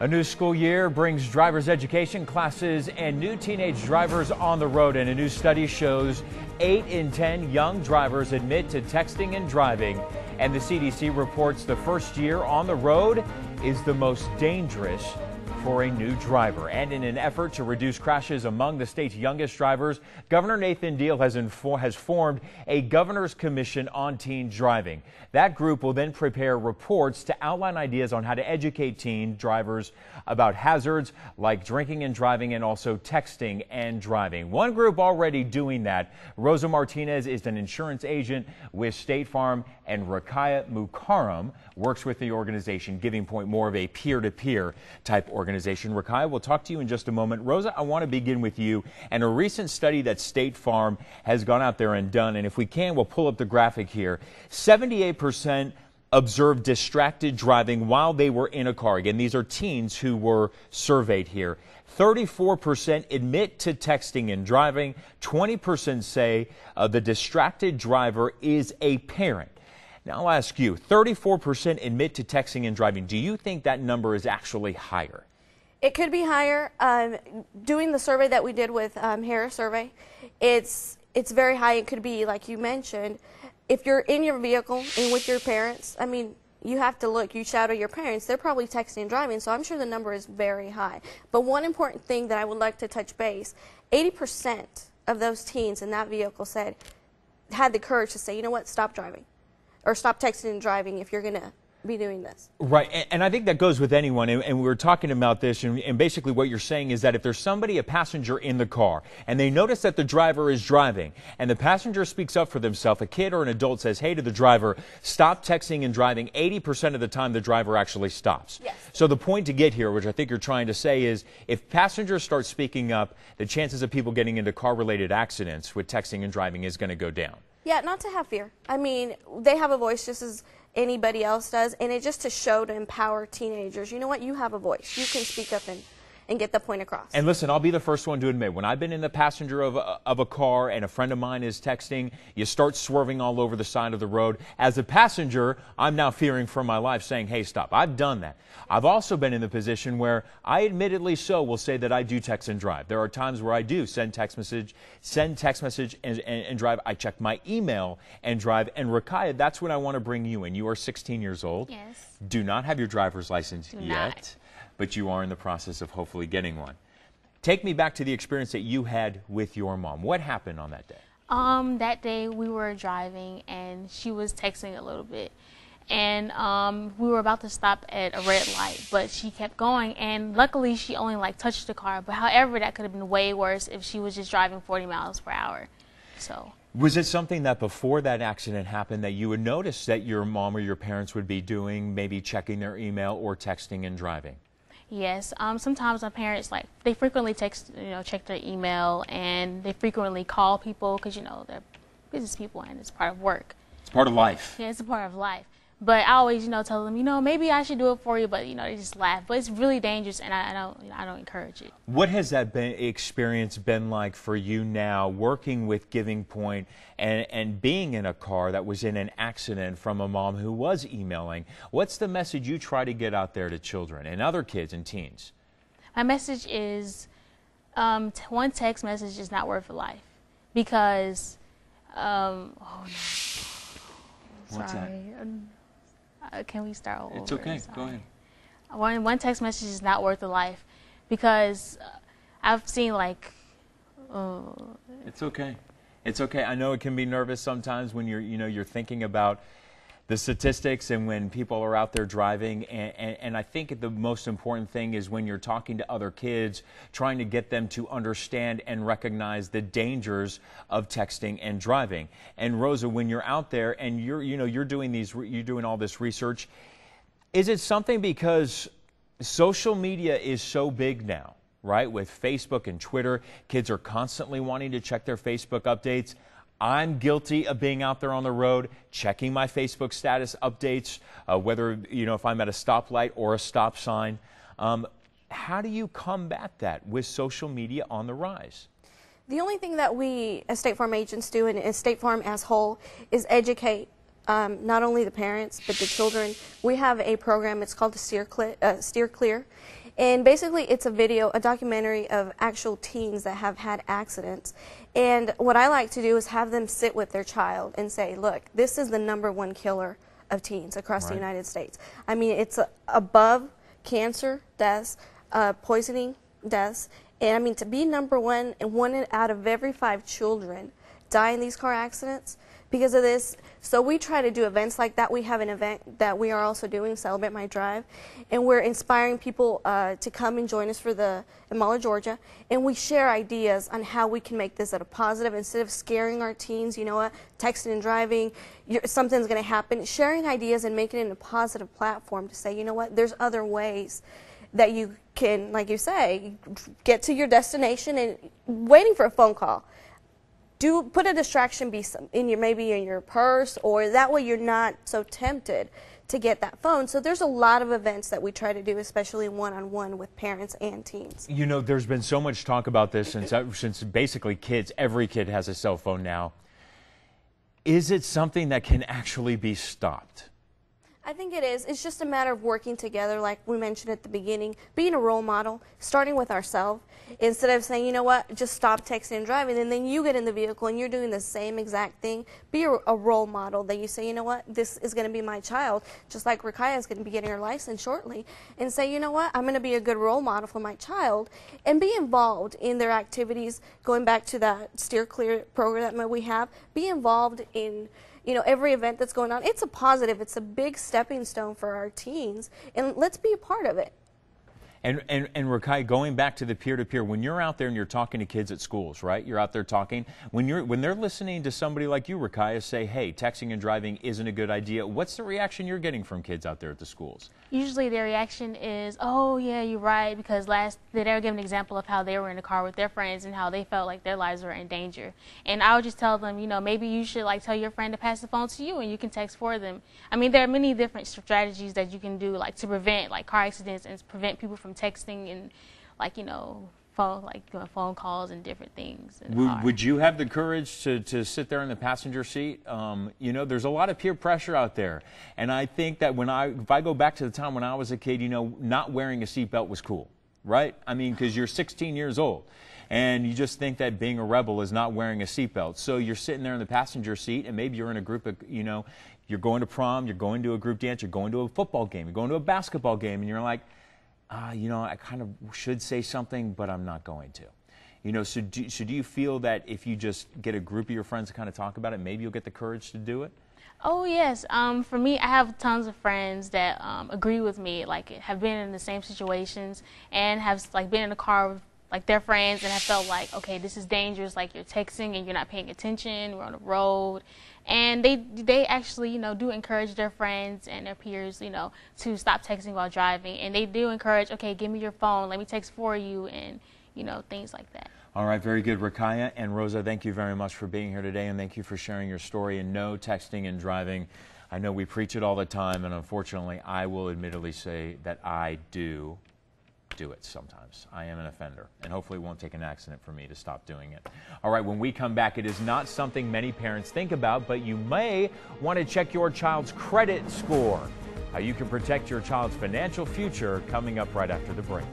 A new school year brings driver's education classes and new teenage drivers on the road, and a new study shows 8 in 10 young drivers admit to texting and driving. And the CDC reports the first year on the road is the most dangerous for a new driver. And in an effort to reduce crashes among the state's youngest drivers, Governor Nathan Deal has formed a governor's commission on teen driving. That group will then prepare reports to outline ideas on how to educate teen drivers about hazards like drinking and driving, and also texting and driving. One group already doing that, Rosa Martinez, is an insurance agent with State Farm, and Rakaya Mukaram works with the organization Giving Point, more of a peer-to-peer type organization. Rakaya, we'll talk to you in just a moment. Rosa, I want to begin with you and a recent study that State Farm has gone out there and done. And if we can, we'll pull up the graphic here. 78% observed distracted driving while they were in a car. Again, these are teens who were surveyed here. 34% admit to texting and driving. 20% say the distracted driver is a parent. Now I'll ask you, 34% admit to texting and driving. Do you think that number is actually higher? It could be higher. Doing the survey that we did with Harris Survey, it's very high. It could be, like you mentioned, if you're in your vehicle and with your parents, I mean, you have to look, you shadow your parents, they're probably texting and driving, so I'm sure the number is very high. But one important thing that I would like to touch base, 80% of those teens in that vehicle had the courage to say, you know what, stop driving. Or stop texting and driving if you're going to be doing this. Right, and I think that goes with anyone, and we were talking about this, and basically what you're saying is that if there's somebody, a passenger in the car, and they notice that the driver is driving, and the passenger speaks up for themselves, a kid or an adult says, hey, to the driver, stop texting and driving, 80% of the time the driver actually stops. Yes. So the point to get here, which I think you're trying to say, is if passengers start speaking up, the chances of people getting into car-related accidents with texting and driving is going to go down. Yeah, not to have fear. I mean, they have a voice just as anybody else does, and it just to show, to empower teenagers. You know what? You have a voice. You can speak up and get the point across. And listen, I'll be the first one to admit, when I've been in the passenger of a car and a friend of mine is texting, you start swerving all over the side of the road. As a passenger, I'm now fearing for my life, saying, hey, stop. I've done that. I've also been in the position where I admittedly will say that I do text and drive. There are times where I do send text message and drive. I check my email and drive. And Rakaya, that's when I want to bring you in. You are 16 years old. Yes. Do not have your driver's license Do yet. not. But you are in the process of hopefully getting one. Take me back to the experience that you had with your mom. What happened on that day? That day we were driving and she was texting a little bit. And we were about to stop at a red light, but she kept going. And luckily she only touched the car. But however, that could have been way worse if she was just driving 40 miles per hour. So. Was it something that before that accident happened that you would notice that your mom or your parents would be doing, maybe checking their email or texting and driving? Yes, sometimes my parents, they frequently check their email, and they frequently call people because, they're business people and it's part of work. It's part of life. Yeah, it's a part of life. But I always, tell them, maybe I should do it for you, but, they just laugh. But it's really dangerous, and I don't encourage it. What has that experience been like for you now, working with Giving Point and being in a car that was in an accident from a mom who was emailing? What's the message you try to get out there to children and other kids and teens? My message is one text message is not worth a life because, oh no. What's Sorry. Can we start over? It's okay. Sorry. Go ahead. One text message is not worth a life because I've seen It's okay. It's okay. I know it can be nervous sometimes when you're thinking about the statistics and when people are out there driving. And I think the most important thing is when you're talking to other kids, trying to get them to understand and recognize the dangers of texting and driving. And Rosa, when you're out there and you're doing all this research, is it something because social media is so big now, right? With Facebook and Twitter, kids are constantly wanting to check their Facebook updates. I'm guilty of being out there on the road, checking my Facebook status updates, whether, if I'm at a stoplight or a stop sign. How do you combat that with social media on the rise? The only thing that we as State Farm agents do, and as State Farm as whole, is educate not only the parents but the children. We have a program, it's called the Steer Clear, And basically it's a documentary of actual teens that have had accidents. And what I like to do is have them sit with their child and say, look, this is the #1 killer of teens across the United States. I mean, it's above cancer deaths, poisoning deaths. And I mean, to be #1 and 1 out of every 5 children die in these car accidents because of this. So we try to do events like that. We have an event that we are also doing, Celebrate My Drive, and we're inspiring people to come and join us for in Mahler, Georgia, and we share ideas on how we can make this a positive instead of scaring our teens, you know what, texting and driving, something's going to happen, sharing ideas and making it a positive platform to say, you know what, there's other ways that you can, like you say, get to your destination and waiting for a phone call. Put a distraction maybe in your purse, or that way you're not so tempted to get that phone. So there's a lot of events that we try to do, especially one-on-one with parents and teens. You know, there's been so much talk about this since basically every kid has a cell phone now. Is it something that can actually be stopped? I think it is. It's just a matter of working together, like we mentioned at the beginning, being a role model, starting with ourselves, instead of saying, you know what, just stop texting and driving, and then you get in the vehicle and you're doing the same exact thing. Be a role model that you say, you know what, this is going to be my child, just like Rakaya is going to be getting her license shortly, and say, you know what, I'm going to be a good role model for my child, and be involved in their activities, going back to that Steer Clear program that we have, be involved in every event that's going on. It's a positive. It's a big stepping stone for our teens, and let's be a part of it. And Rakaya, going back to the peer-to-peer, when you're out there and you're talking to kids at schools, right? You're out there talking. When they're listening to somebody like you, Rakaya, say, hey, texting and driving isn't a good idea, what's the reaction you're getting from kids out there at the schools? Usually their reaction is, oh, yeah, you're right, because they were given an example of how they were in the car with their friends and how they felt like their lives were in danger. And I would just tell them, maybe you should tell your friend to pass the phone to you and you can text for them. I mean, there are many different strategies that you can do, to prevent car accidents and prevent people from texting and doing phone calls and different things. Would you have the courage to sit there in the passenger seat? There's a lot of peer pressure out there, and I think that if I go back to the time when I was a kid, not wearing a seatbelt was cool, right? I mean, because you're 16 years old. And you just think that being a rebel is not wearing a seatbelt. So you're sitting there in the passenger seat, and maybe you're in a group of, you're going to prom, you're going to a group dance, you're going to a football game, you're going to a basketball game, and you're like, I kind of should say something, but I'm not going to. So do you feel that if you just get a group of your friends to kind of talk about it, maybe you'll get the courage to do it? Oh, yes. For me, I have tons of friends that agree with me, have been in the same situations and have been in the car with their friends and have felt okay, this is dangerous, you're texting and you're not paying attention, we're on the road. And they actually, do encourage their friends and their peers, to stop texting while driving. And they do encourage, okay, give me your phone, let me text for you, and, things like that. All right, very good. Rakaya and Rosa, thank you very much for being here today, and thank you for sharing your story. And no texting and driving. I know we preach it all the time, and unfortunately, I will admittedly say that I do it sometimes. I am an offender, and hopefully it won't take an accident for me to stop doing it. All right, when we come back, it is not something many parents think about, but you may want to check your child's credit score. How you can protect your child's financial future, coming up right after the break.